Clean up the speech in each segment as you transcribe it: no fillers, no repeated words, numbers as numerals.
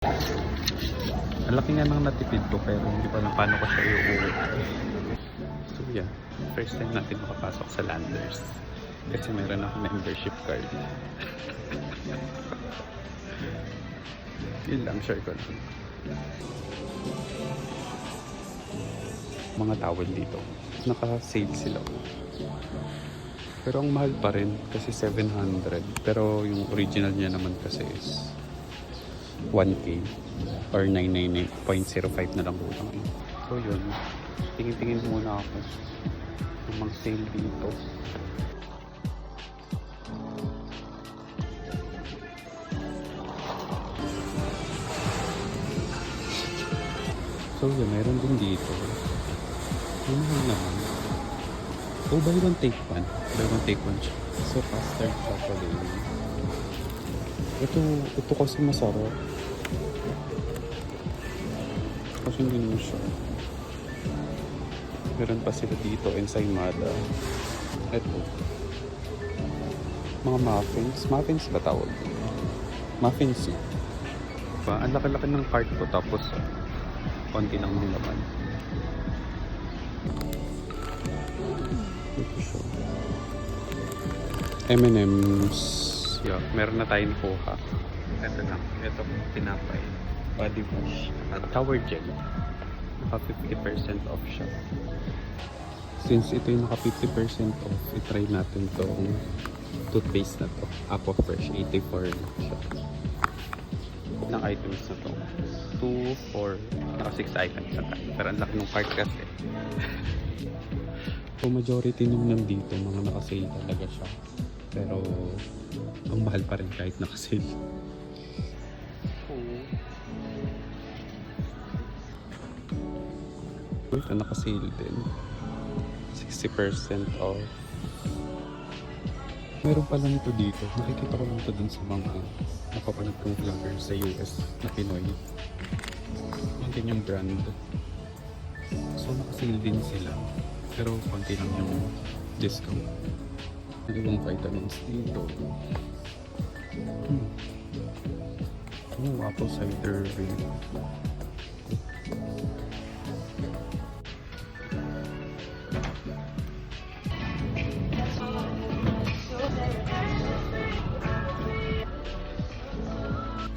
Ang laki nga ng natipid ko pero hindi pa lang paano ko siya iuwi. So yeah, first time natin makapasok sa Landers. Kasi meron ako membership card. Yun lang, share ko lang. Mga towel dito. Naka-sale sila. Pero ang mahal pa rin kasi 700. Pero yung original niya naman kasi is 1K or 999.05 na lang utang. So yun, tingin-tingin muna ako ng mga sale dito. So yun, meron din dito. Yung mahal naman. Oh, buy one take one. Buy one take one siya. So custard chocolate. Ito kasi masarap. Kasi hindi naman siya. Meron pa sila dito, ensaymada. Ito. Mga muffins. Muffins ba tawag? Muffins yun. Ang laki-laki ng cart ko tapos konti lang ng laman. Ito siya. M&M's. Yeah, meron na tayong kuha. Ito lang. Ito tinapay. Body wash. At tower gel. Naka 50% off siya. Since ito yung naka 50% off, itry natin itong toothpaste na to. Apo Fresh. 84 siya. Ilang items na to? 2, 4, naka 6 items na tayo. Pero ang laki ng cart kasi. So majority naman dito, mga naka-sale talaga siya. Pero ang mahal pa rin kahit naka-sale. Ito naka-sale din. 60% off. Meron pala nito dito. Nakikita ko lang ito dun sa mga napapanood kong vlogger sa US na Pinoy. Yun din yung brand. So naka-sale din sila. Pero konti lang yung discount. May ibang vitamins dito. Oh, apple cider vinegar.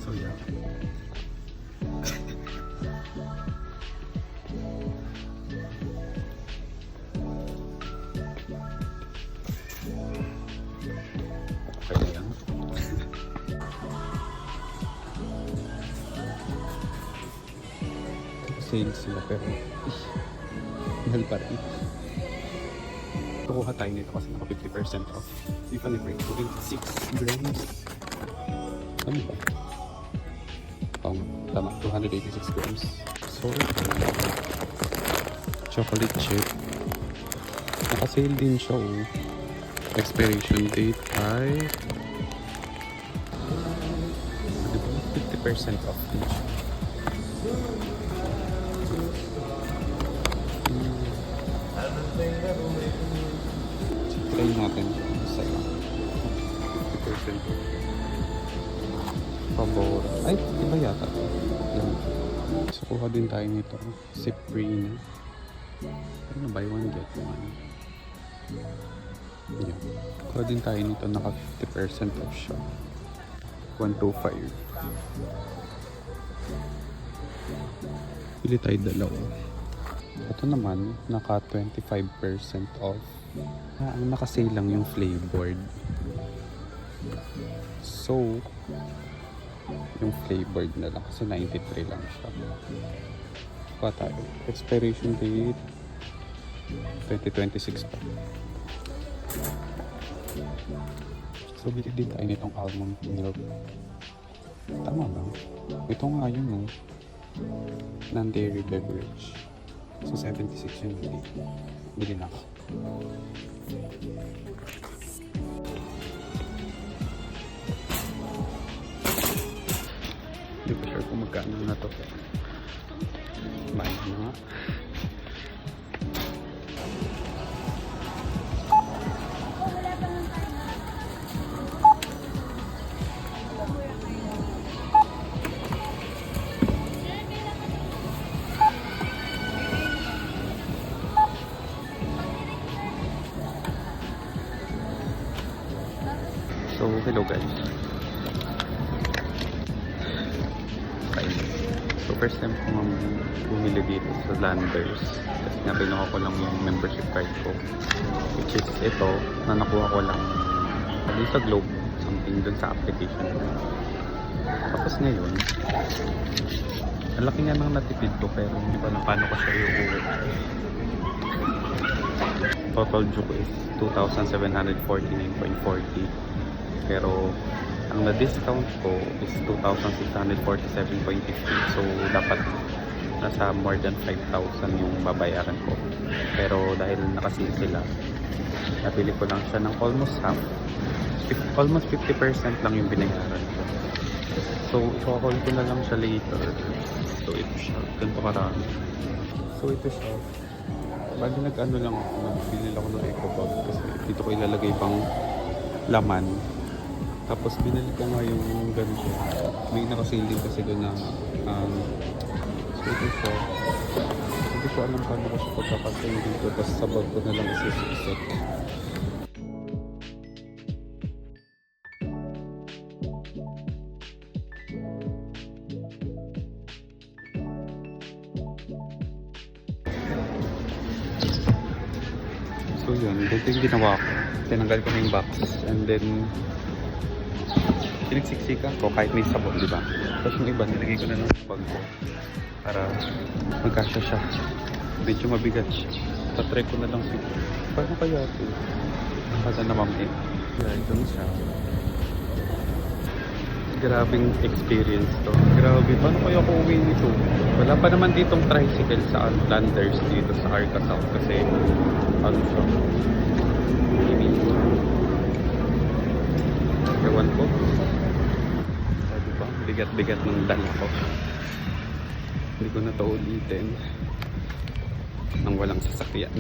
So yeah. Okay na yan. Sale sila pero mahal pa rin. Kukuha tayo nito kasi naka 50% off. If I break 26 grams. Ano ba? Tama, 286 grams. So, chocolate chip. Naka-sale din siya. Oh. Expiration date ay 50% off din siya. Try natin sa'yo. 50% off. Pabor. Ay, iba yata. Yan. So, kuha din tayo nito. Supreme. Ano, buy one, get one. Yan. Kuha din tayo nito. Naka 50% off siya. 125. Pili tayo dalawa. Ito naman, naka 25% off. Ang nakasale lang yung flavored. So, yung flavored na lang kasi 93 lang siya. Pa tayo. Expiration date 2026 pa. So bili din tayo nitong almond milk. Tama ba? Ito nga yun non-dairy beverage. So 76 yun. Bili na ako. Hindi ko sure kung magkano na to. Bayan na nga. Hello guys. Okay. So first time ko bumili dito sa Landers. Kasi nga binuha ko lang yung membership card ko. Which is ito, na nakuha ko lang dun sa Globe. Something dun sa application. Tapos ngayon, ang laki nga ng natipid ko pero hindi ko alam paano ko siya iuwi. Total due ko is 2,749.40. Pero ang na-discount ko is 2,647.50. So dapat nasa more than 5,000 yung babayaran ko. Pero dahil nakasale sila, nabili ko lang siya ng almost half. Almost 50% lang yung binayaran ko. So i-call ko na lang siya later. So ito siya, ganito karami. So ito siya. Bali nag-ano lang ako, nagbili lang ako ng eco bag kasi dito ko ilalagay pang laman. Tapos binili ko nga yung ganito. May nakasale din kasi doon na so ito siya. Hindi ko alam paano ko siya pagkakasale dito. Tapos sa bag ko na lang isisip. So yun, dito yung ginawa ko. Tinanggal ko na yung box. And then, pinagsiksikan ko kahit may sabon, di ba? Tapos yung iba, nilagay ko na ng bag ko. Para magkasya siya. Medyo mabigat siya. Tatry ko na lang siguro. Paano kaya ito? Kada naman eh. Yeah, ito na siya. Grabing experience to. Grabe, paano kaya ako uwi nito? Wala pa naman ditong tricycle sa Landers dito sa Arca South kasi ano siya? Ewan ko. Sabi ba? Bigat-bigat ng dala ko. Hindi ko na to ulitin nang walang sasakyan.